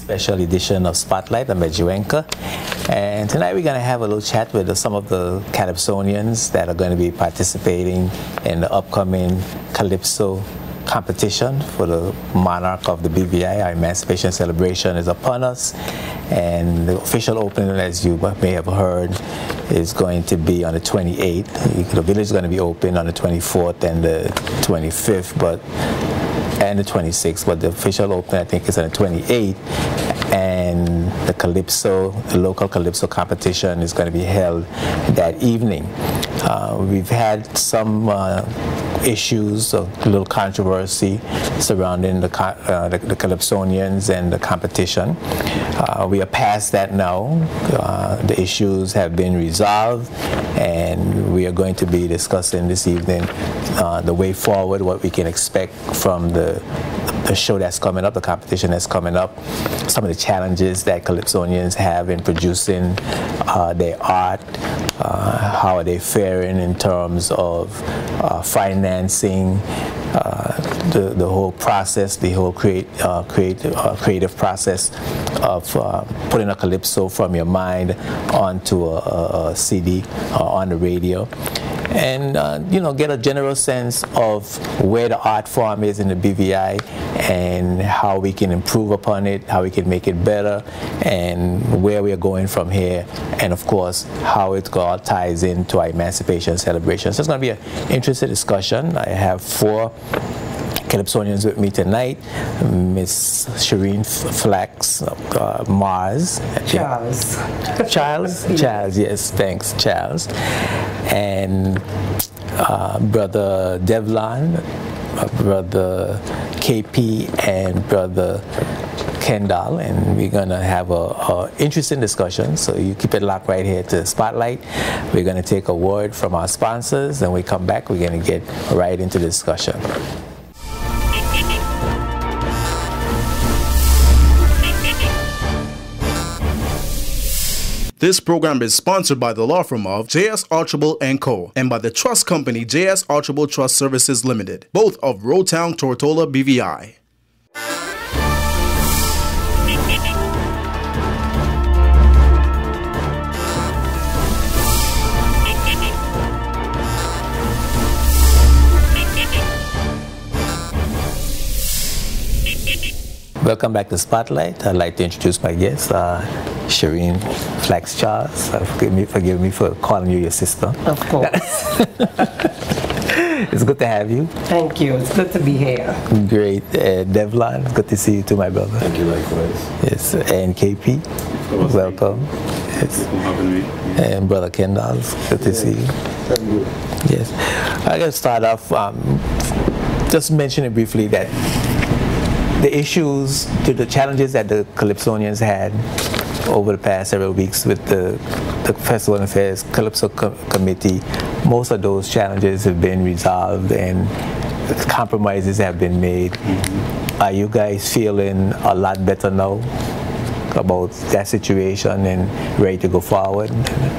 special edition of Spotlight. I'm Juenka, and tonight we're going to have a little chat with some of the Calypsonians that are going to be participating in the upcoming Calypso competition for the Monarch of the BVI. Our Emancipation Celebration is upon us, and the official opening, as you may have heard, is going to be on the 28th. The village is going to be open on the 24th and the 25th, and the 26th, but the official opening, I think, is on the 28th. And the local Calypso competition is going to be held that evening. We've had some issues, a little controversy surrounding the Calypsonians and the competition. We are past that now. The issues have been resolved, and we are going to be discussing this evening the way forward, what we can expect from the show that's coming up, the competition that's coming up, some of the challenges that Calypsonians have in producing their art, how are they faring in terms of financing, the whole process, the whole creative process of putting a Calypso from your mind onto a CD or on the radio. And get a general sense of where the art form is in the BVI and how we can improve upon it, how we can make it better, and where we are going from here, and of course how it all ties into our Emancipation Celebration. So it's going to be an interesting discussion. I have 4 Calypsonians with me tonight. Miss Shireen Flax, Mars. Charles, yes, thanks, Charles. And Brother Devlon, Brother KP, and Brother Kendall, and we're going to have a interesting discussion, so you keep it locked right here to Spotlight. We're going to take a word from our sponsors, and when we come back, we're going to get right into the discussion. This program is sponsored by the law firm of J.S. Archibald & Co. and by the trust company J.S. Archibald Trust Services Limited, both of Roadtown, Tortola, BVI. Welcome back to Spotlight. I'd like to introduce my guest, Shireen Flax Charles. Forgive me for calling you your sister. Of course. It's good to have you. Thank you. It's good to be here. Great. Devlon, it's good to see you too, my brother. Thank you, likewise. Yes. And KP, welcome. Yes. Thank you for having me. And Brother Kendall, good to see you. Yes. I'm going to start off just mentioning briefly that the issues, the challenges that the Calypsonians had over the past several weeks with the Festival and Affairs Calypso Committee, most of those challenges have been resolved and compromises have been made. Are you guys feeling a lot better now about that situation and ready to go forward?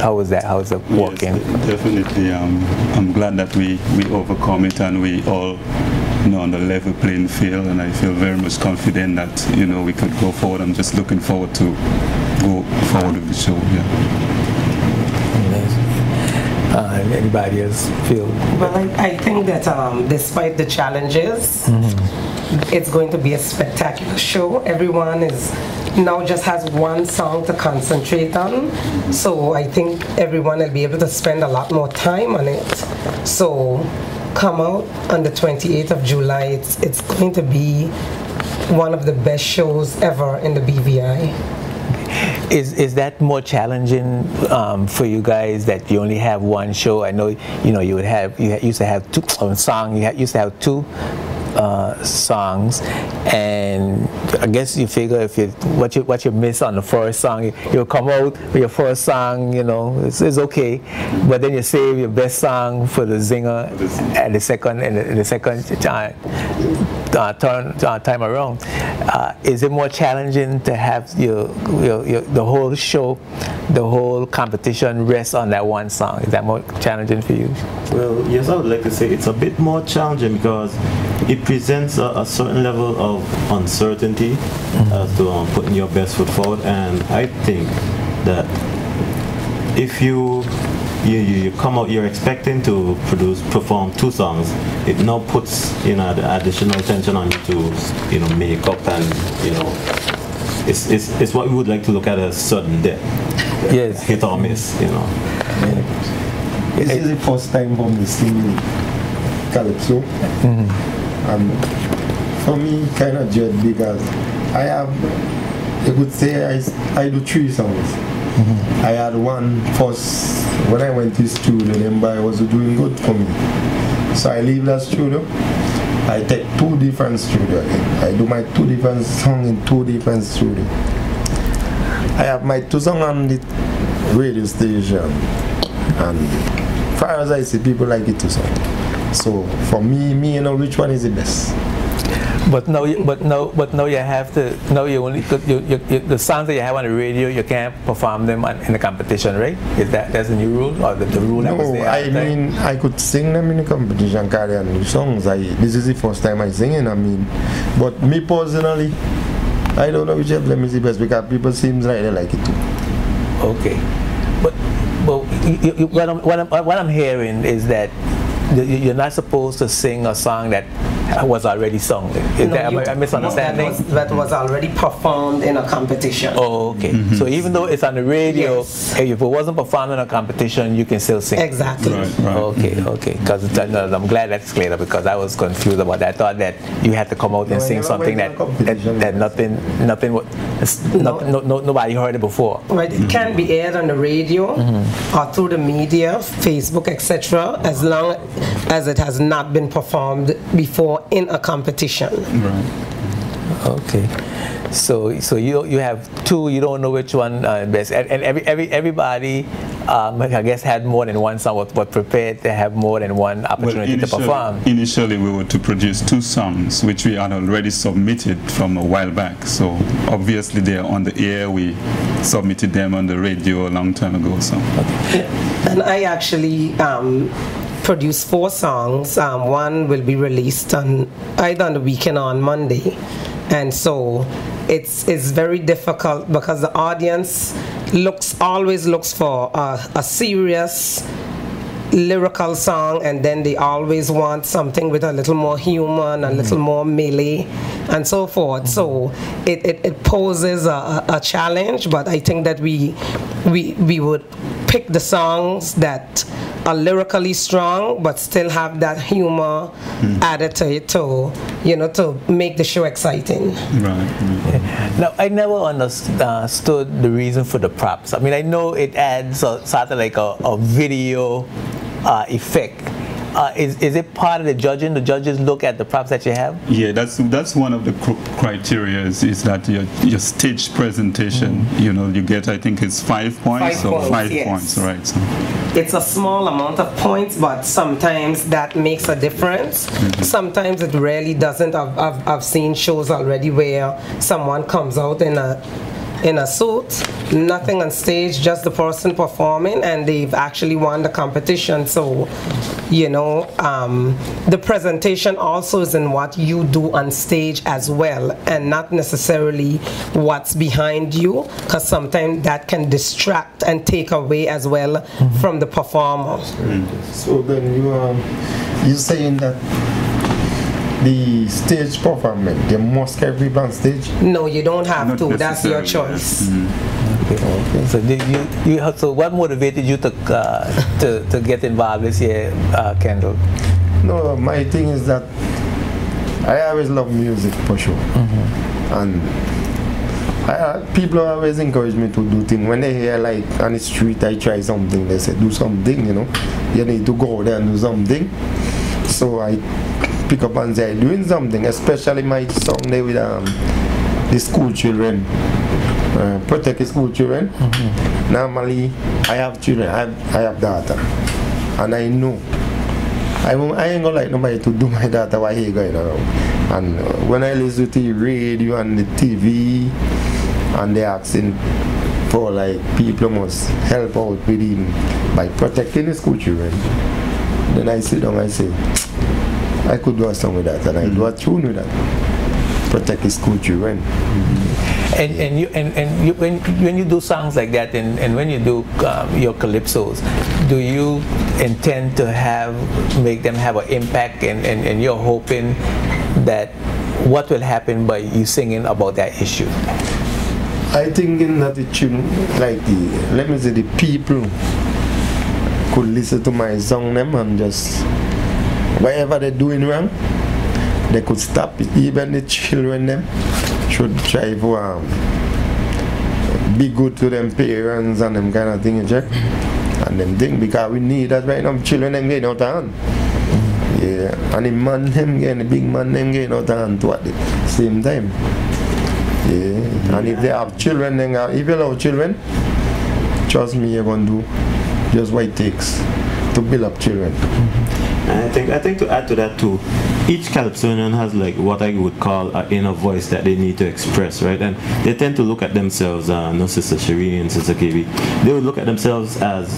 How is that? How is it working? Yes, definitely. I'm glad that we overcome it and we all on the level playing field, and I feel very much confident that we could go forward. I'm just looking forward to go forward with the show. Anybody else feel? Well, I think that despite the challenges, it's going to be a spectacular show. Everyone now just has one song to concentrate on, so I think everyone will be able to spend a lot more time on it. So come out on the 28th of July. It's going to be one of the best shows ever in the BVI. Is that more challenging for you guys that you only have one show? I know you used to have 2 songs. You used to have 2 songs, and I guess you figure if what you miss on the first song, you'll come out with your first song, it's okay, but then you save your best song for the zinger at the second time around. Is it more challenging to have the whole show, the whole competition rest on that one song? Is that more challenging for you? Well, yes, I would like to say it's a bit more challenging because it presents a certain level of uncertainty key as to putting your best foot forward. And I think that if you come out, you're expecting to perform 2 songs, it now puts the additional tension on you to make up, and it's what we would like to look at as sudden death. Yes. Hit or miss. This is the first time for me singing Calypso, and for me kind of dread, because I could say I do 3 songs. I had one first when I went to the studio, then I was doing good for me. So I leave that studio, I take 2 different studios again. I do my 2 different songs in 2 different studios. I have my 2 songs on the radio station, and far as I see, people like it too. So for me, which one is the best? But now you have to. Now you only the songs that you have on the radio, you can't perform them in the competition, right? That's the new rule, or the rule that was there? No, I mean I could sing them in the competition, carry on new songs. This is the first time I sing it. But me personally, I don't know which of them is the best, because people seems like they like it too. Okay, but what I'm hearing is that you're not supposed to sing a song that was already sung. Am I misunderstanding? That was already performed in a competition. Oh, okay. So even though it's on the radio, yes, if it wasn't performed in a competition, you can still sing. Exactly. Right. Okay. Because I'm glad that's cleared up, because I was confused about that. I thought that you had to come out and sing something that nobody heard it before. Right. It can be aired on the radio or through the media, Facebook, etc., as long as it has not been performed before in a competition. Right. Okay. So you have 2. You don't know which one best, and everybody I guess had more than one song, but prepared to have more than one opportunity to perform. Initially, we were to produce 2 songs, which we had already submitted from a while back. So obviously they are on the air. We submitted them on the radio a long time ago. So. Okay. And I actually produced 4 songs. One will be released either on the weekend or on Monday. And so it's very difficult, because the audience always looks for a serious lyrical song, and then they always want something with a little more humor and a little more melee and so forth. So it poses a challenge, but I think that we would pick the songs that are lyrically strong but still have that humor added to it to make the show exciting. Right. Now, I never understood the reason for the props. I mean, I know it adds sort of like a video effect. Is it part of the judging? The judges look at the props that you have? Yeah, that's one of the criteria is that your stage presentation, you get, I think it's 5 points. 5 yes. points, right. So. It's a small amount of points, but sometimes that makes a difference. Sometimes it really doesn't. I've seen shows already where someone comes out in a suit, nothing on stage, just the person performing, and they've actually won the competition. So, the presentation also is in what you do on stage as well, and not necessarily what's behind you, because sometimes that can distract and take away as well from the performer. So then you're saying that the stage performance, they must carry people on stage? No, you don't have to. That's your choice. Okay. So what motivated you to get involved this year, Kendall? No, my thing is that I always love music for sure, and people always encourage me to do things. When they hear like on the street I try something, they say do something. You need to go there and do something. So I pick up and say doing something, especially my song there with the school children, protect the school children. Normally I have children, I have daughter, and I know I ain't gonna like nobody to do my daughter while he going around. And when I listen to the radio and the TV, and they asking for like people must help out with him by protecting the school children, then I sit down and I say I could do a song with that, and I do a tune with that. protect his school children. And you, when you do songs like that, and when you do your calypsos, do you intend to make them have an impact, and you're hoping that what will happen by you singing about that issue? I think that it should, like the people could listen to my song them and just whatever they're doing wrong, they could stop it. Even the children them should try to be good to them parents and them kind of thing, check. And them thing, because we need that right now. Children them getting out of hand. Yeah, and the man them getting, the big man them getting out of hand too at the same time. Yeah, and if they have children, then if you love children, trust me, you're going to do just what it takes to build up children. And I think to add to that too, each Calypsonian has like what I would call an inner voice that they need to express, right? And they tend to look at themselves, no, Sister Shireen and Sister KB, they would look at themselves as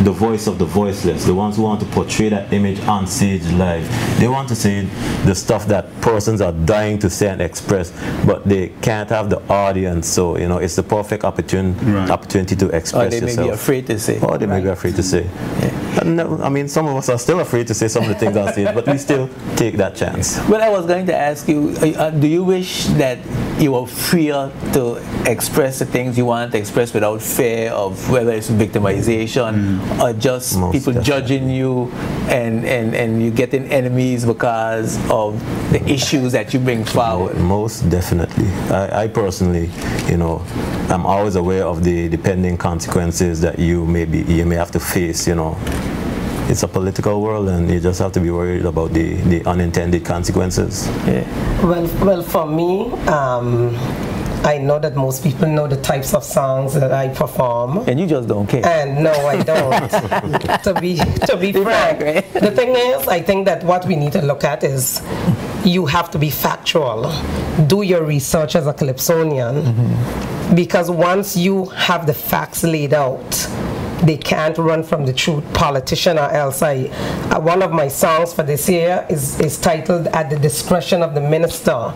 the voice of the voiceless, the ones who want to portray that image on stage live. They want to say the stuff that persons are dying to say and express, but they can't have the audience, so you know it's the perfect opportunity to express yourself. Or they may be afraid to say. Or they may be afraid to say. Yeah. No, I mean, some of us are still afraid to say some of the things on stage, but we still take that chance. Well, I was going to ask you, do you wish that you were freer to express the things you want to express without fear of whether it's victimization or just most people definitely judging you and you getting enemies because of the issues that you bring forward? Most definitely. I personally, you know, I'm always aware of the pending consequences that you may have to face, you know. It's a political world, and you just have to be worried about the unintended consequences. Yeah. Well, for me, I know that most people know the types of songs that I perform. And you just don't care. And no, I don't. to be frank, right? The thing is, I think that what we need to look at is you have to be factual. Do your research as a Calypsonian, because once you have the facts laid out, they can't run from the truth, politician or else. One of my songs for this year is titled "At the Discretion of the Minister."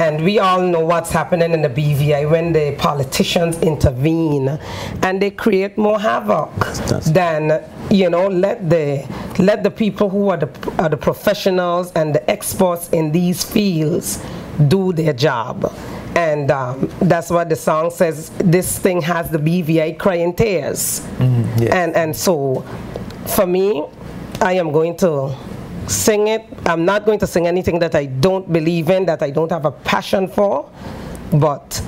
And we all know what's happening in the BVI when the politicians intervene and they create more havoc than, you know, let the people who are the professionals and the experts in these fields do their job. And that's what the song says. This thing has the BVI crying tears. Yes. And so for me, I am going to sing it. I'm not going to sing anything that I don't believe in, that I don't have a passion for, but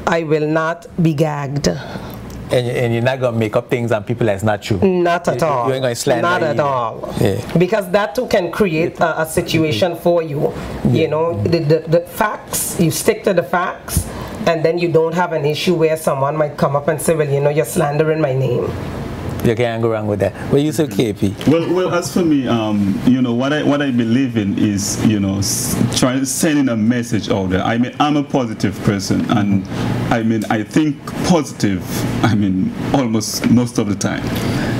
I will not be gagged. And you're not going to make up things on people that's not true? Not at all. You ain't going to slander Not at all. Yeah. Because that too can create a situation for you. You know, the facts, you stick to the facts, and then you don't have an issue where someone might come up and say, well, you know, you're slandering my name. You can't go wrong with that. Well, you say KP. Well, as for me, you know, what I believe in is, you know, sending a message out there. I mean, I'm a positive person, and I mean, I think positive, I mean, almost most of the time.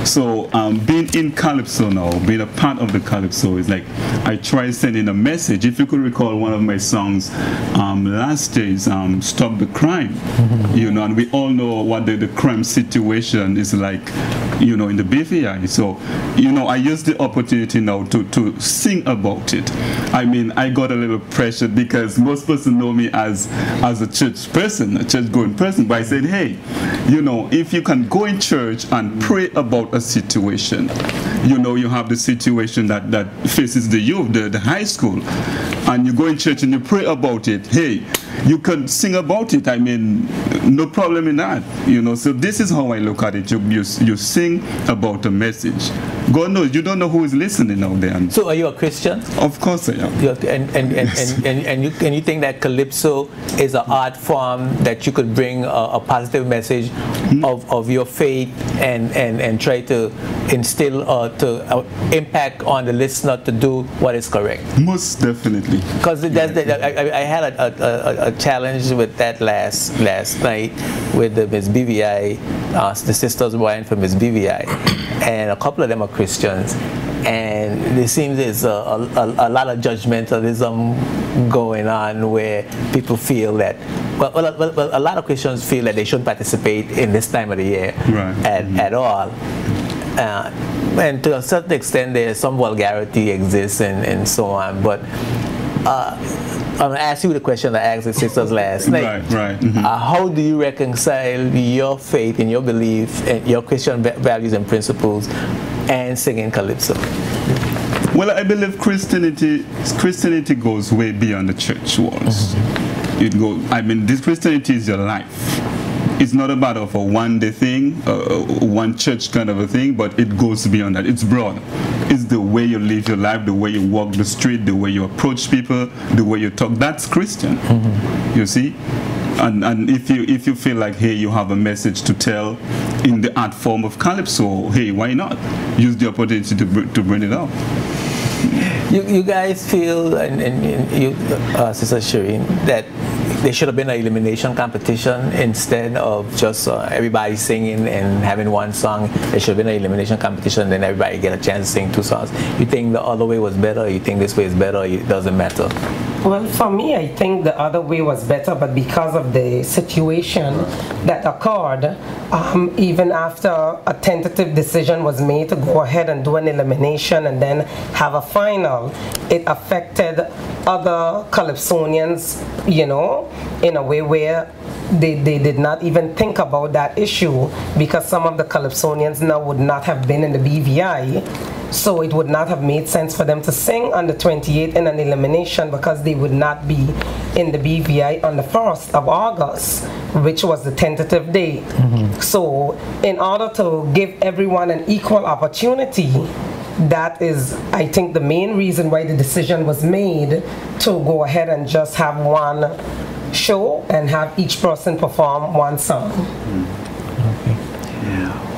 So being in Calypso now, being a part of the Calypso, is like I try sending a message. If you could recall, one of my songs last year is "Stop the Crime," you know, and we all know what the crime situation is like, you know, in the BVI. So, you know, I use the opportunity now to sing about it. I mean, I got a little pressured because most persons know me as a church person, a church-going person, but I said, hey, you know, if you can go in church and pray about a situation, you know, you have the situation that faces the youth, the high school, and you go in church and you pray about it, hey, you can sing about it. I mean, no problem in that, you know. So this is how I look at it. You sing about a message. God knows, you don't know who is listening out there. So are you a Christian? Of course I am. And you think that Calypso is an art form that you could bring a positive message of your faith and try to instill to impact on the listener to do what is correct? Most definitely. Because I had a challenge with that last night with the Miss BVI, the sisters were in for Miss BVI, and a couple of them are Christians, and it seems there's a lot of judgmentalism going on where people feel that, well, a lot of Christians feel that they shouldn't participate in this time of the year at all. And to a certain extent, there's some vulgarity exists and so on. But I'm going to ask you the question I asked the sisters last night. How do you reconcile your faith and your belief and your Christian values and principles and singing calypso? Well, I believe Christianity goes way beyond the church walls. It goes. I mean, this Christianity is your life. It's not about a one-day thing, one church kind of a thing, but it goes beyond that. It's broad. It's the way you live your life, the way you walk the street, the way you approach people, the way you talk. That's Christian. You see? And if you feel like, hey, you have a message to tell in the art form of calypso, hey, why not? Use the opportunity to bring it out. You guys feel, and you, Sister Shireen, that there should have been an elimination competition instead of just everybody singing and having one song. There should have been an elimination competition, then everybody get a chance to sing two songs. You think the other way was better? Or you think this way is better? Or it doesn't matter? Well, for me, I think the other way was better, but because of the situation that occurred, even after a tentative decision was made to go ahead and do an elimination and then have a final, it affected other Calypsonians, you know, in a way where they did not even think about that issue, because some of the Calypsonians now would not have been in the BVI. So it would not have made sense for them to sing on the 28th in an elimination, because they would not be in the BVI on the 1st of August, which was the tentative date. So in order to give everyone an equal opportunity, that is, I think, the main reason why the decision was made to go ahead and just have one show and have each person perform one song.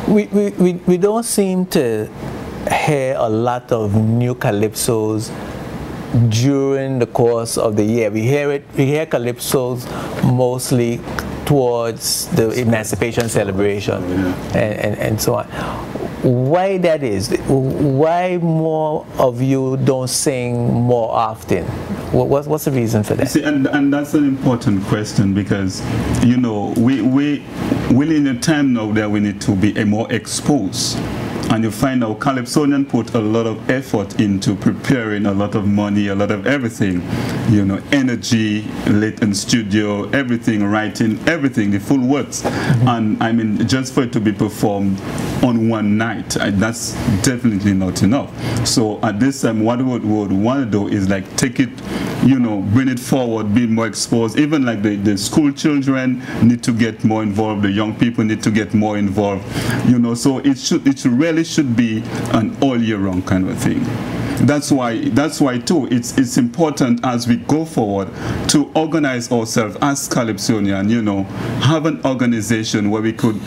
We don't seem to hear a lot of new calypsos during the course of the year. We hear calypsos mostly towards the Emancipation celebration and so on. Why that is? Why more of you don't sing more often? What's the reason for that? You see, and that's an important question, because, you know, we're in a time now that we need to be more exposed. And you find out Calypsonian put a lot of effort into preparing, a lot of money, a lot of everything, you know, energy, late in studio, everything, writing, everything, the full works. And I mean, just for it to be performed on one night, that's definitely not enough. So at this time, what we would want to do is like take it, you know, bring it forward, be more exposed. Even like the school children need to get more involved, the young people need to get more involved, you know. So it really should be an all year round kind of thing. That's why too it's important as we go forward to organize ourselves as Calypsonian, you know, have an organization where we could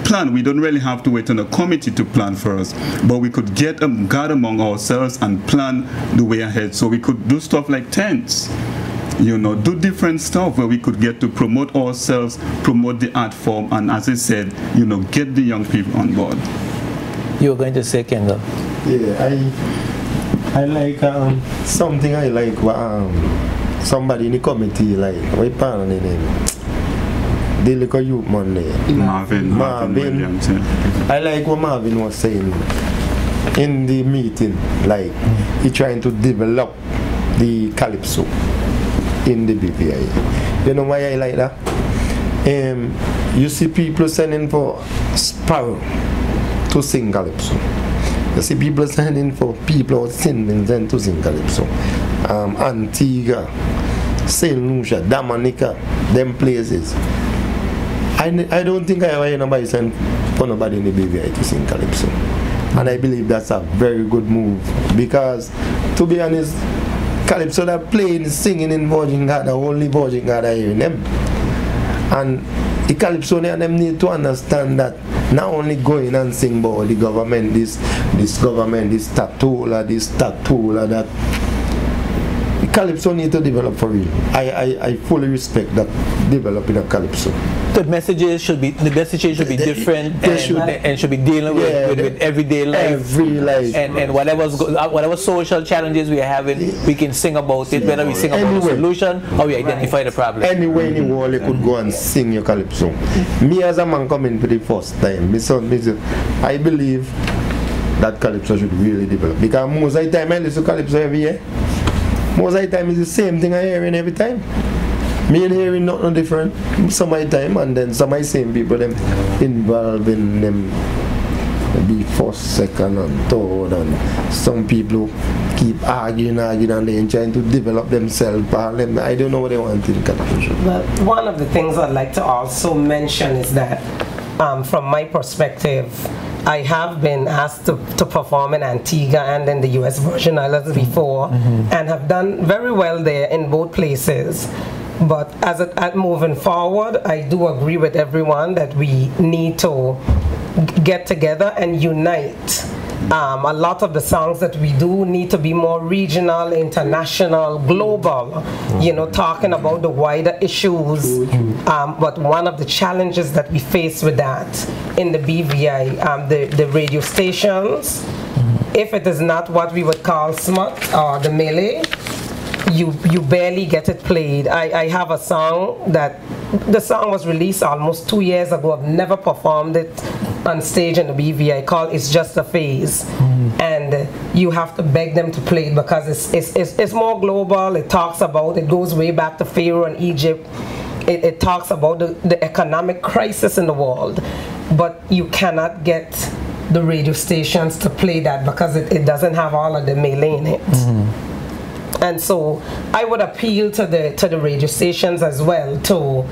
plan. We don't really have to wait on a committee to plan for us, but we could get gather among ourselves and plan the way ahead. So we could do stuff like tents, you know, do different stuff where we could get to promote ourselves, promote the art form, and as I said, you know, get the young people on board. You were going to say, Kendall? Yeah, I like something I like somebody in the committee, like what partner name? The little youth man there. Marvin Williams. Yeah. I like what Marvin was saying in the meeting, like he trying to develop the calypso in the BPI. You know why I like that? You see people sending for Sparrow to sing calypso. You see people sending for people singing to sing calypso. Antigua, Saint Lucia, Dominica, them places. I don't think I ever hear nobody send for nobody in the BVI to sing calypso. And I believe that's a very good move, because to be honest, calypso that playing, singing in Virgin God, the only Virgin God I hear them. And the Calypsonian them need to understand that not only going and sing about the government, this government, this statula, that. The Calypso need to develop for real. I fully respect that developing a Calypso. The messages should be different and should be dealing with everyday life. Every life. And whatever social challenges we are having, we can sing about it, whether we sing about the solution or we identify the problem. Anywhere in the world you could go and sing your Calypso. Me as a man coming for the first time, I believe that Calypso should really develop. Because most of the time I listen to Calypso every year. Most of the time it's the same thing I hearing every time. Me and hearing nothing different some of the time, and then some of the same people them involved in them be first, second and third, and some people keep arguing and they're trying to develop themselves. I don't know what they want in Calypso. Well, one of the things I'd like to also mention is that from my perspective, I have been asked to perform in Antigua and in the US Virgin Islands before, and have done very well there in both places. But as moving forward, I do agree with everyone that we need to get together and unite. A lot of the songs that we do need to be more regional, international, global, talking about the wider issues. But one of the challenges that we face with that in the BVI, the radio stations, if it is not what we would call smut or the melee, you barely get it played. I have a song that the song was released almost 2 years ago. I've never performed it on stage in the BVI, called It's Just a Phase. And you have to beg them to play it because it's more global. It goes way back to Pharaoh and Egypt. It talks about the economic crisis in the world. But you cannot get the radio stations to play that because it doesn't have all of the melee in it. And so I would appeal to the radio stations as well to,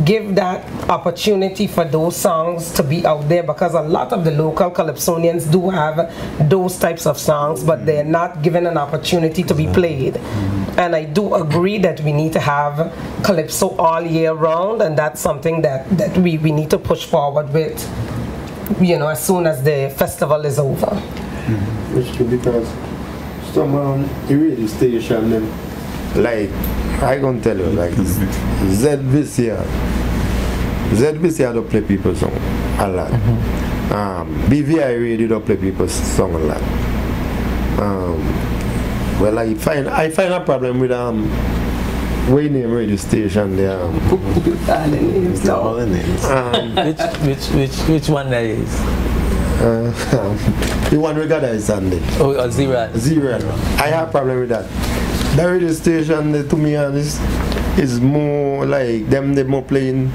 give that opportunity for those songs to be out there, because a lot of the local Calypsonians do have those types of songs, but they're not given an opportunity to be played. And I do agree that we need to have Calypso all year round, and that's something that we need to push forward with, as soon as the festival is over. It's true, because some radio station them, like I gonna tell you, like ZVCR don't play people's song a lot. BVI radio don't play people's song a lot. Well, I find a problem with way name radio station there. All the names. Which one that is? The one we got is Sunday. Oh, Zero. I have a problem with that. The radio station, to me honest, is more like them more playing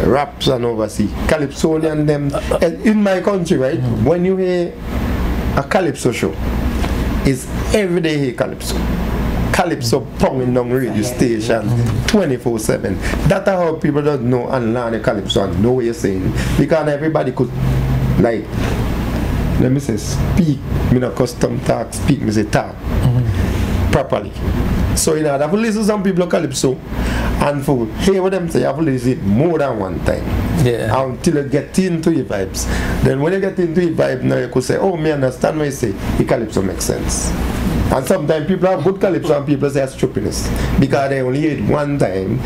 raps and overseas. Calypsonian them in my country, right? When you hear a Calypso show, it's everyday hear Calypso. Calypso pounding down radio station 24/7. That's how people don't know and learn the Calypso and know what you're saying. Because everybody could, like, let me say, speak, me not custom talk, speak, me say talk properly. So you have to listen to some people Calypso, and for hear what them say, you have to listen it more than one time. Yeah. Until you get into your vibes. Then when you get into your vibe, now you could say, oh, me understand what you say. The Calypso makes sense. And sometimes people have good Calypso and people say stupidness because they only hear it one time,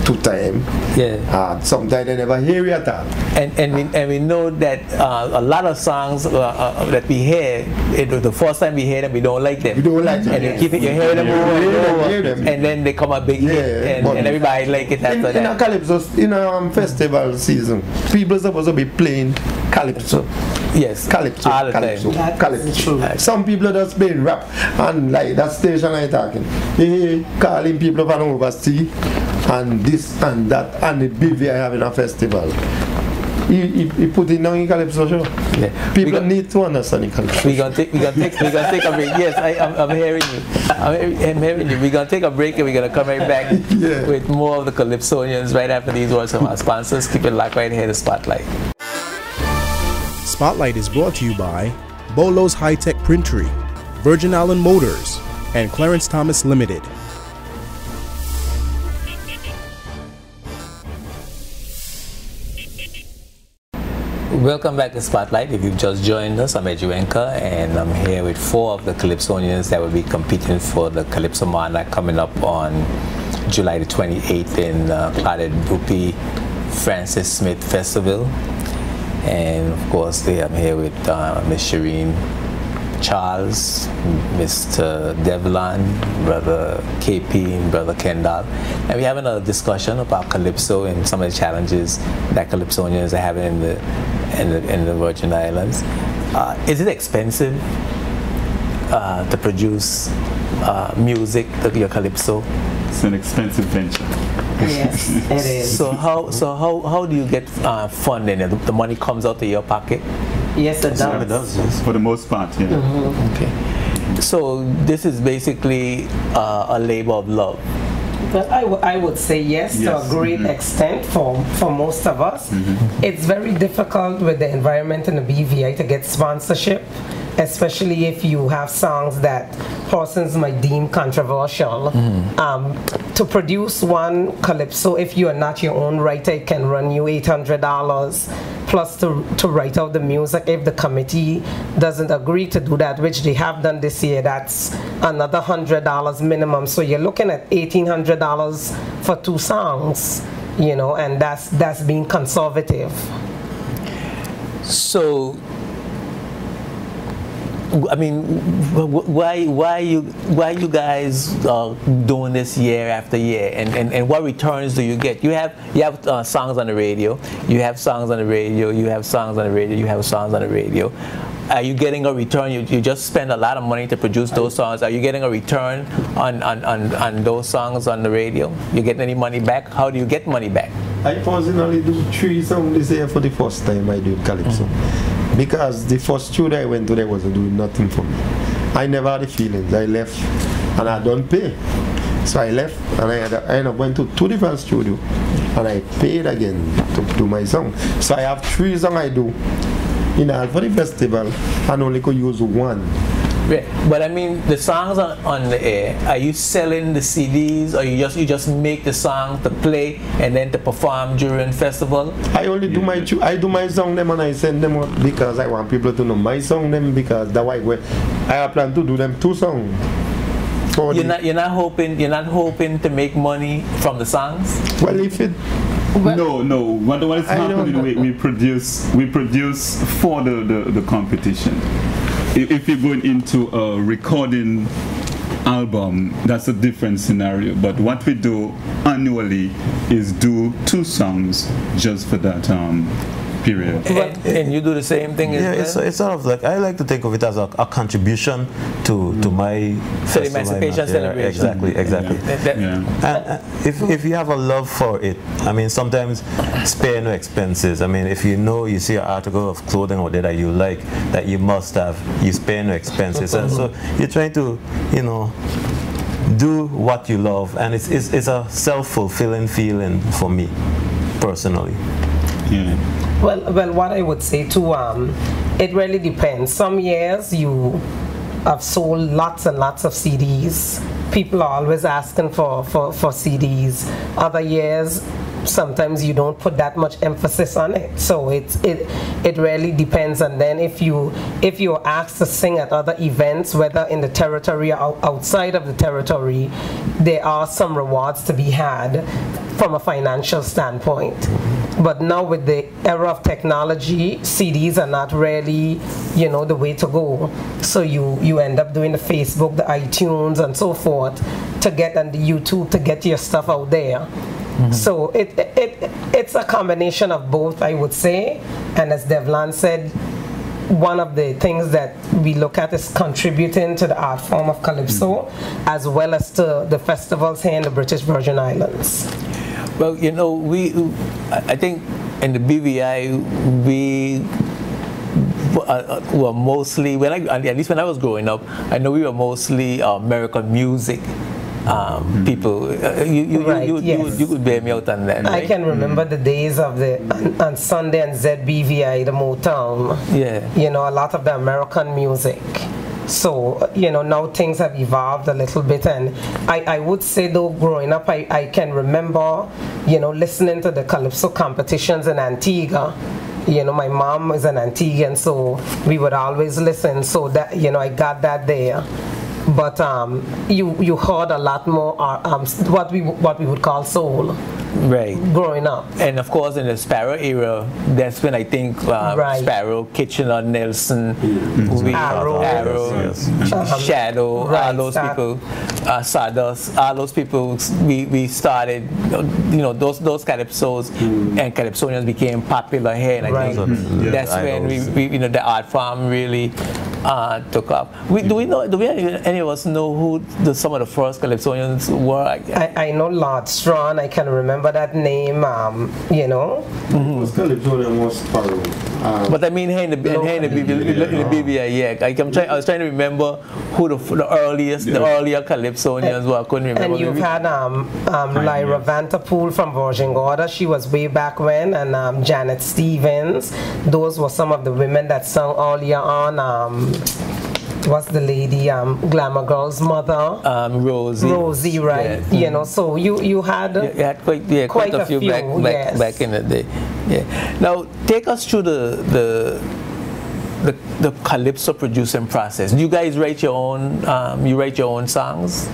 two times. Yeah. Sometimes they never hear it at all. And we know that a lot of songs that we hear, the first time we hear them, we don't like them. We don't like them. And you keep it, you hear them over and over, and then they come a big hit, and everybody like it after that. In a Calypso, in a festival season, people are supposed to be playing Calypso. Yes. Calypso. All the Calypso. time. Calypso. Some people are just playing rap, and like that station I talking, he calling people from overseas and this and that, and the BVI having a festival. He put it down in Calypso show. Yeah. People need to understand in Calypso. We're gonna take a break. Yes, I'm hearing you. I'm hearing you. We're gonna take a break and we're gonna come right back with more of the Calypsonians right after these words from our sponsors. Keep it locked right here to Spotlight. Spotlight is brought to you by Bolo's High Tech Printery, Virgin Island Motors, and Clarence Thomas Limited. Welcome back to Spotlight. If you've just joined us, I'm Edjuenka, and I'm here with 4 of the Calypsonians that will be competing for the Calypso Monarch coming up on July the 28th in Claudette Bupi Francis Smith Festival. And of course, I'm here with Miss Shireen Charles, Mr. Devlon, Brother KP, and Brother Kendall. And we're having a discussion about Calypso and some of the challenges that Calypsonians are having in the Virgin Islands. Is it expensive to produce music, your Calypso? It's an expensive venture. Yes, it is. So how do you get funding? The money comes out of your pocket? Yes, it does. Yeah, it does, yes. For the most part, yeah. Okay. So this is basically a labor of love. But I would say yes, to a great extent for most of us. It's very difficult with the environment in the BVI to get sponsorship, especially if you have songs that persons might deem controversial. To produce one Calypso, if you are not your own writer, it can run you $800 plus to write out the music. If the committee doesn't agree to do that, which they have done this year, that's another $100 minimum. So you're looking at $1,800 for 2 songs, you know, and that's being conservative. So, I mean, why you guys doing this year after year, and what returns do you get? You have songs on the radio, you have songs on the radio, you have songs on the radio, you have songs on the radio. Are you getting a return? You just spend a lot of money to produce those songs. Are you getting a return on those songs on the radio? You get any money back? How do you get money back? I personally do 3 songs this year for the first time I do Calypso. Because the first studio I went to, there wasn't doing nothing for me. I never had the feelings. I left and I don't pay. So I left and I ended up going to 2 different studios and I paid again to do my song. So I have 3 songs I do in all for the festival and only could use 1. Yeah, but I mean, the songs on the air, are you selling the CDs, or you just make the song to play and then to perform during festival? I only do my song them and I send them out because I want people to know my song them, because that's why I plan to do them 2 songs. You're not hoping to make money from the songs? Well, if it No. What is happening? We produce for the competition. If you're going into a recording album, that's a different scenario. But what we do annually is do 2 songs just for that period. And you do the same thing as well? It's sort of like, I like to think of it as a contribution to my the emancipation celebration. Exactly. And if you have a love for it, I mean, sometimes spare no expenses. I mean, if you see an article of clothing out there that you like, that you must have, you spare no expenses. And so you're trying to, do what you love, and it's a self-fulfilling feeling for me, personally. Yeah. Well, what I would say too, it really depends. Some years you have sold lots and lots of CDs. People are always asking for CDs. Other years, sometimes you don't put that much emphasis on it. So it really depends. And then if you're asked to sing at other events, whether in the territory or outside of the territory, there are some rewards to be had from a financial standpoint. But now with the era of technology, CDs are not really, the way to go. So you end up doing the Facebook, the iTunes, and so forth to get, and the YouTube to get your stuff out there. So it's a combination of both, I would say. And as Devlon said, one of the things that we look at is contributing to the art form of Calypso, as well as to the festivals here in the British Virgin Islands. Well, I think in the BVI, we were mostly, at least when I was growing up, I know we were mostly American music people. You could bear me out on that. Right? I can remember the days of on Sunday and ZBVI, the Motown. Yeah. A lot of the American music. So, now things have evolved a little bit, and I would say though, growing up, I can remember, listening to the Calypso competitions in Antigua, you know, my mom is an Antiguan, so we would always listen. So that, you know, I got that there. But you heard a lot more what we would call soul. Right. Growing up. And of course, in the Sparrow era, that's when I think Sparrow, Kitchener, Nelson, Arrow, Shadow, all those people, Sawdust, all those people, we started, you know, those calypsos and calypsonians became popular here. And I think that's when we, you know, the art form really took up. Do any of us know who some of the first calypsonians were? I know Lord Strawn. I can remember that name. You know. Calypsonian was Sparrow. But I mean, here in the BBI, yeah. I was trying to remember who the earlier calypsonians were. I couldn't remember. And you've had Lyra Vanterpool from Virgin Gorda. She was way back when, and Janet Stevens. Those were some of the women that sung earlier on. What's the lady, Glamour Girl's mother? Rosie, right? Yeah. You know, so you had quite a few back in the day. Yeah. Now take us through the calypso producing process. Do you guys write your own? You write your own songs?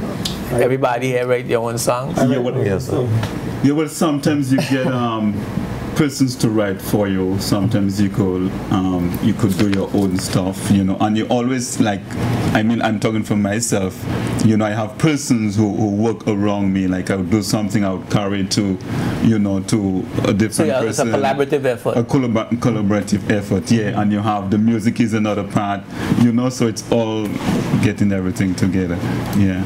Everybody here write your own songs? Yeah, well, sometimes you get persons to write for you. Sometimes you could do your own stuff, you know, and you always, like, I mean, I'm talking for myself, you know, I have persons who work around me. Like I would do something, I would carry to, you know, to a different person. It's a collaborative effort. A collaborative effort, yeah. And you have the music is another part, you know, so it's all getting everything together, yeah.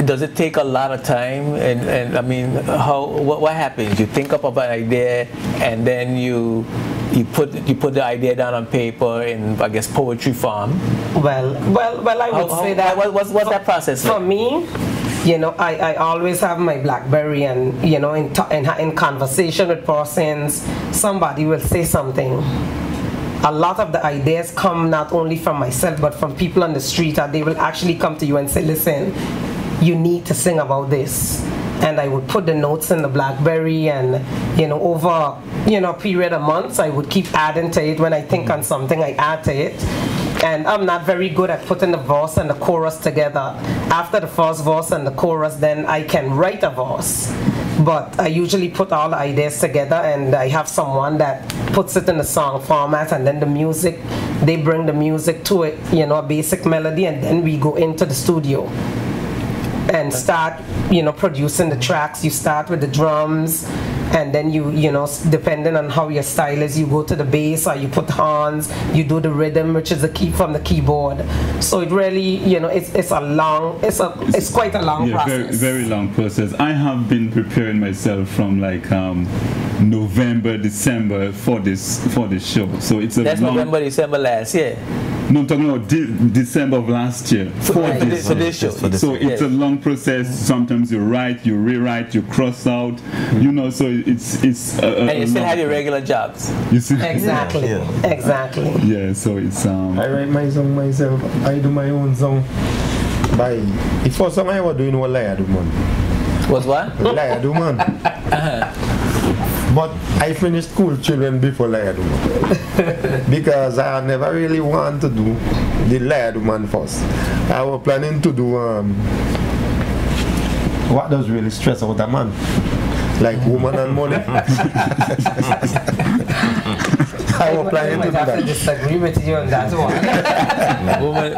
Does it take a lot of time? And I mean, what happens? You think up of an idea, and then you put the idea down on paper in, I guess, poetry form. Well, I would say that. What's that process like? For me, you know, I always have my BlackBerry, and you know, in conversation with persons, somebody will say something. A lot of the ideas come not only from myself, but from people on the street, and they will actually come to you and say, listen, you need to sing about this. And I would put the notes in the BlackBerry, and you know, over, you know, a period of months, I would keep adding to it. When I think on something, I add to it. And I'm not very good at putting the verse and the chorus together. After the first verse and the chorus, then I can write a verse. But I usually put all the ideas together, and I have someone that puts it in the song format, and then the music, they bring the music to it, you know, a basic melody, and then we go into the studio and start, you know, producing the tracks. You start with the drums, and then you know, depending on how your style is, you go to the bass, or you put horns, you do the rhythm, which is the key from the keyboard. So it really, you know, it's quite a long process. Very long process. I have been preparing myself from like November, December for this show. So it's that's November, December last year. No, I'm talking about December of last year for this show. So it's a long process. Sometimes you write, you rewrite, you cross out, you know. So it's and you still have your regular jobs. You see? Exactly. Exactly. Yeah. So it's I write my song myself. I do my own song. The first song I was doing was Liar Do Man. Was what? Liar Do Man. But I finished School Children before Liar Do Man. Because I never really wanted to do the Liar Do Man first. I was planning to do what does really stress out a man, like Woman and Money. I was planning to do that. I disagree with you on that one.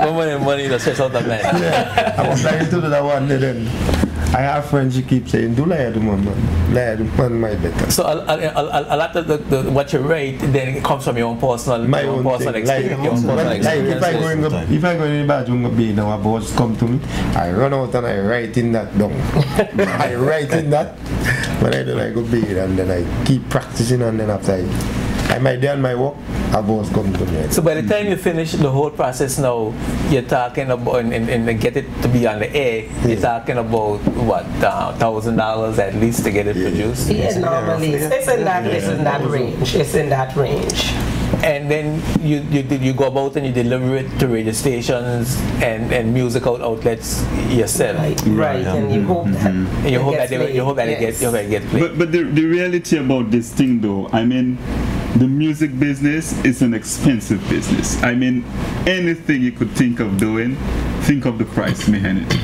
Woman and Money does stress out a man. Yeah, I was planning to do that one, and then I have friends who keep saying, do Liar Do Man, man. Liar Do Man might better. So a lot of what you write, then it comes from your own personal, my own personal experience. If I go in the bathroom, now a boss come to me, I run out and I write in that down. I write in that. When I do, I go bed, and then I keep practicing, and then after I might do my work, a boss come to me. So by the time you finish the whole process now, you're talking about, and get it to be on the air, you're talking about what, $1,000 at least to get it produced? Yeah, normally it's in that range. It's in that range. And then you go about and you deliver it to radio stations and musical outlets yourself. Right. And you hope that it gets played. But the reality about this thing, though, I mean, the music business is an expensive business. I mean, anything you could think of doing, think of the price behind it.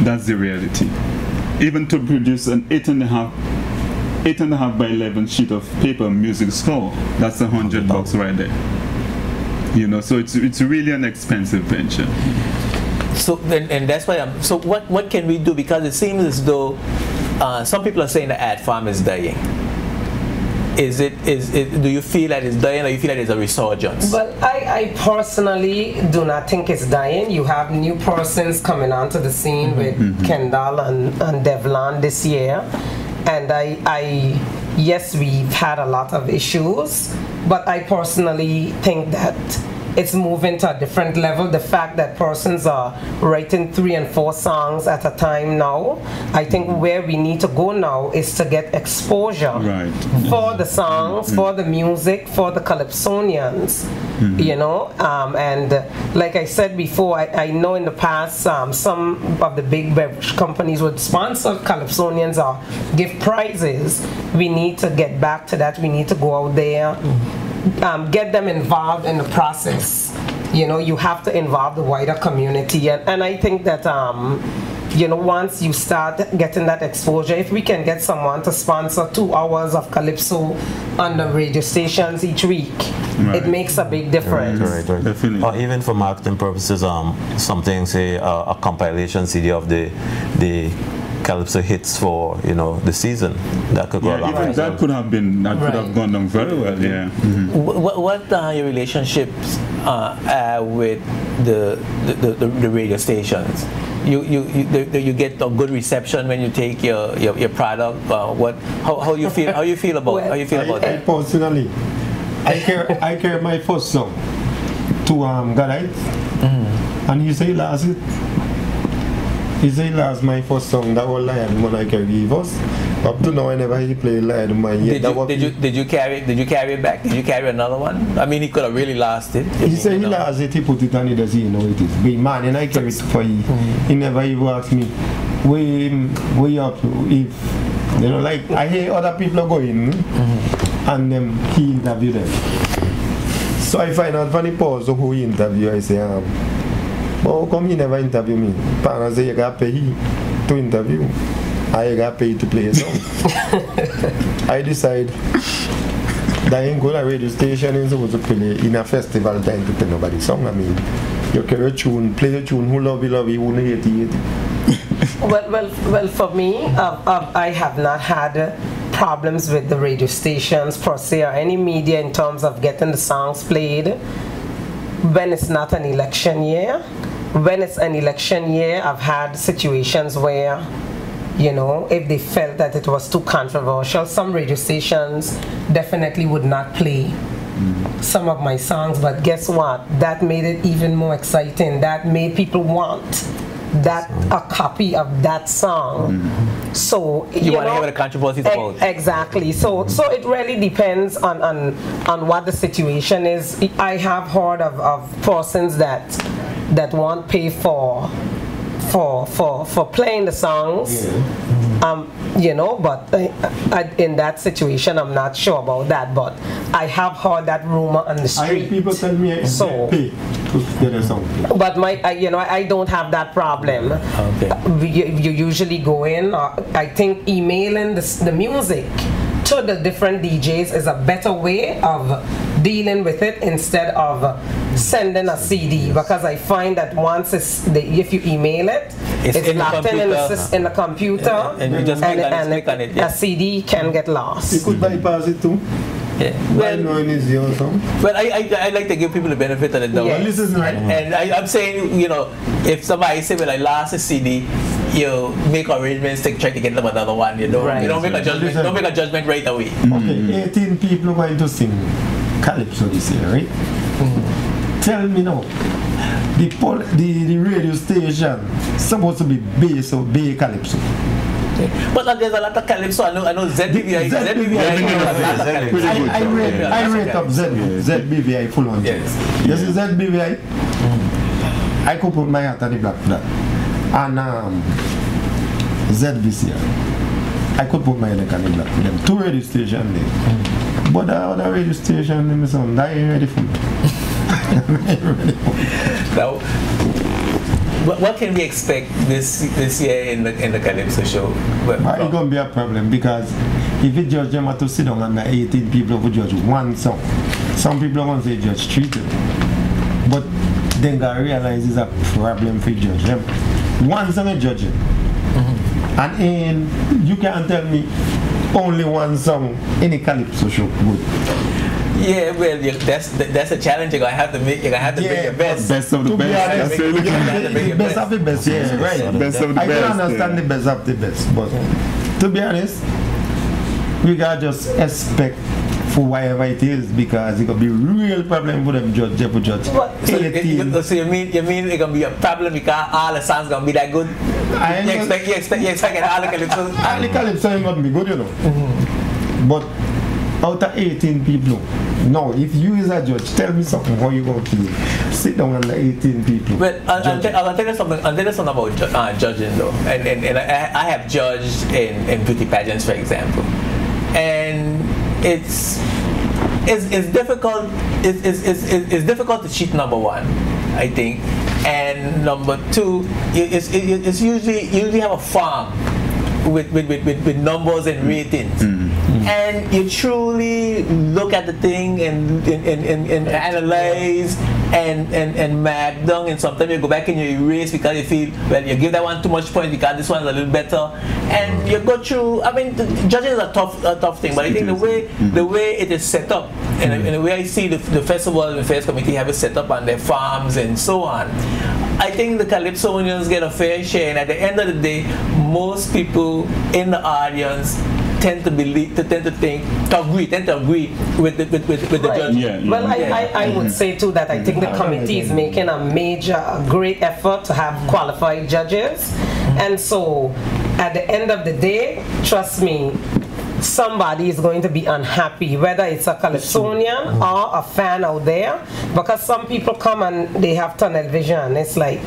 That's the reality. Even to produce an 8.5 by 11 sheet of paper music score, that's $100 right there. You know, so it's really an expensive venture. So and that's why so what can we do, because it seems as though some people are saying the ad farm is dying. Is it do you feel that it's dying, or you feel that it's a resurgence? Well, I personally do not think it's dying. You have new persons coming onto the scene with Kendall and Devlon this year, and yes, we've had a lot of issues, but I personally think that it's moving to a different level. The fact that persons are writing 3 and 4 songs at a time now, I think where we need to go now is to get exposure for the songs, for the music, for the Calypsonians, you know. And like I said before, I know in the past some of the big beverage companies would sponsor Calypsonians or give prizes. We need to get back to that. We need to go out there, get them involved in the process. You know, you have to involve the wider community, and I think that you know, once you start getting that exposure, if we can get someone to sponsor 2 hours of Calypso on the radio stations each week, it makes a big difference. Right. Definitely. Or even for marketing purposes, something, say a compilation CD of the Calypso hits for, you know, the season, that could go along. Even that could have been, that could have gone down very well. Yeah. What are your relationships with the radio stations? You get a good reception when you take your product. How you feel about that? Personally, I carry my first song to Galite, and he say last my first song, that was Lion Monarch gave us. Up to now, I never he played Lion Monarch. Did you carry it back? Did you carry another one? I mean, he could have really lasted. He said he lost it, he put it on, he doesn't you know it is. Big man, and I carry it for you. He never even asked me, where up if, you know, like I hear other people are going, and he interviewed them. So I find out funny pause of who he interviewed. I say, but how come he never interview me? Partner say you got pay to interview. I got paid to play a song. I decide that I ain't go to a radio station and supposed to play in a festival time to play nobody's song. I mean, you carry a tune, play a tune, who love you, who hate you. Well, for me, I have not had problems with the radio stations per se or any media in terms of getting the songs played when it's not an election year. When it's an election year, I've had situations where, you know, if they felt that it was too controversial, some radio stations definitely would not play some of my songs, but guess what? That made it even more exciting. That made people want a copy of that song. So you want to hear what the controversy is about. Exactly. So it really depends on what the situation is. I have heard of persons that won't pay for playing the songs. You know, but in that situation, I'm not sure about that. But I have heard that rumor on the street. People tell me I pay to get a song. But I don't have that problem. Okay. You usually go in. I think emailing the music to the different DJs is a better way of dealing with it instead of sending a CD, because I find that once if you email it, it's locked in the computer, and you just click on it. A CD can get lost. You could bypass it too. Yeah. Well, I like to give people the benefit of the doubt. Yes. This is right. And I'm saying, you know, if somebody say, well, I lost a CD, you make arrangements to try to get them another one. You don't make a judgment. Don't make a judgment right away. Okay, 18 people are going to sing Calypso this year, right? Tell me now, the radio station supposed to be based on Bay Calypso. But there's a lot of Calypso. I know ZBVI. I rate up ZBVI full on. Yes. You see ZBVI? I could put my hat on the black flag. And ZVC, I could put my neck on the black. Them 2 radio stations there. But the other radio station, them sound that ain't ready for me. Now, what can we expect this year in the Calypso show? It's gonna be a problem because if you judge them have to sit down and 18 people who judge one song, some people are gonna say judge 3 too. But then I realize it's a problem for judge them. One song is judging. And you can't tell me only one song in a Calypso show good. Yeah, well, that's a challenge you're gonna have to make. You're gonna have to bring your best. Best of the best. Best of the best. Yeah, right. Best of the I best. can understand the best of the best, but to be honest, we gotta just expect for whatever it is because it could be real problem for them judge. So you mean it's gonna be a problem because all the songs gonna be that good? You expect all the Calypso? All the Calypso ain't gonna be good, you know. But out of 18 people, no, if you is a judge, tell me something how you gonna feel. Sit down under 18 people. But I'll tell you something about judging though, and I have judged in beauty pageants, for example, and it's difficult. It's difficult to cheat, number one, I think, and number two, it's usually have a farm with numbers and ratings. And you truly look at the thing and analyze and mark down, and sometimes you go back and you erase because you feel, well, you give that one too much points because this one's a little better, and you go through. I mean, judging is a tough thing, but I think the way it is set up, and the way I see the festival and the affairs committee have it set up on their farms and so on, I think the Calypsonians get a fair share, and at the end of the day, most people in the audience tend to agree with the judge. Well, I would say too that I think the committee is making a great effort to have qualified judges, and so at the end of the day, trust me, somebody is going to be unhappy, whether it's a Calypsonian or a fan out there, because some people come and they have tunnel vision. It's like,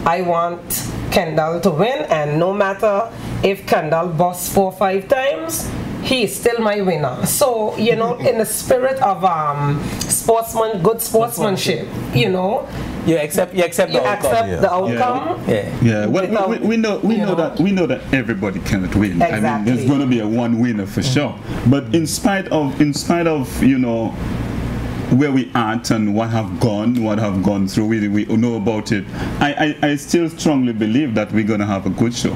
I want Kendall to win, and no matter if Kendall busts 4 or 5 times, he is still my winner. So, you know, in the spirit of good sportsmanship, you know, you accept the outcome. Yeah. Well, we know that everybody cannot win. Exactly. I mean, there's going to be a one winner for sure. But in spite of you know where we are and what have gone through, we know about it. I still strongly believe that we're going to have a good show.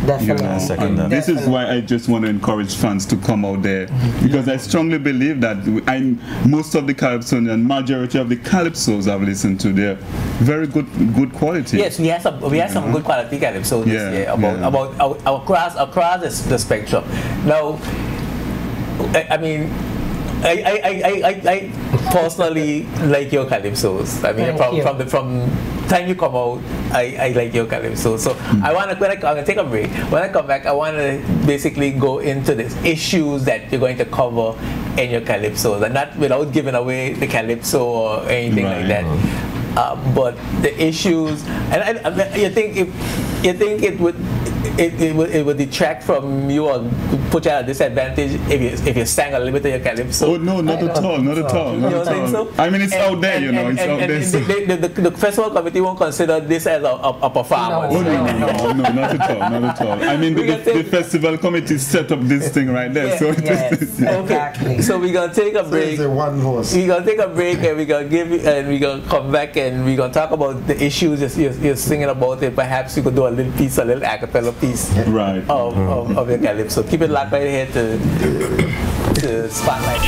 Definitely. You know, this is why I just want to encourage fans to come out there, because I strongly believe that most of the Calypsonian, majority of the Calypsos I've listened to, they're very good quality. Yes, we have some good quality Calypso this year about across the spectrum. Now, I mean, I personally like your Calypsos. I mean, from time you come out, I like your Calypso. So I'm gonna take a break. When I come back, I want to basically go into the issues that you're going to cover in your Calypsos, and not without giving away the Calypso or anything like that. But the issues, and you think it would detract from you or put you at a disadvantage if you sang a little bit of your Calypso? Oh no, not at all. You don't think so? I mean, it's out there, you know. It's out there. The festival committee won't consider this as a performance. No, not at all. I mean, the festival committee set up this thing right there. Exactly. So we're gonna take a break. We're gonna take a break, and we're gonna come back, and we're gonna talk about the issues you're singing about. It perhaps you could do a little a cappella piece of your Calypso. Keep it locked right here to Spotlight.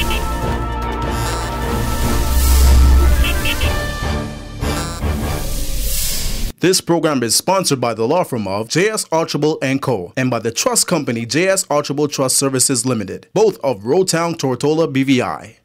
This program is sponsored by the law firm of J.S. Archibald & Co. and by the trust company J.S. Archibald Trust Services Limited, both of Rotown, Tortola, BVI.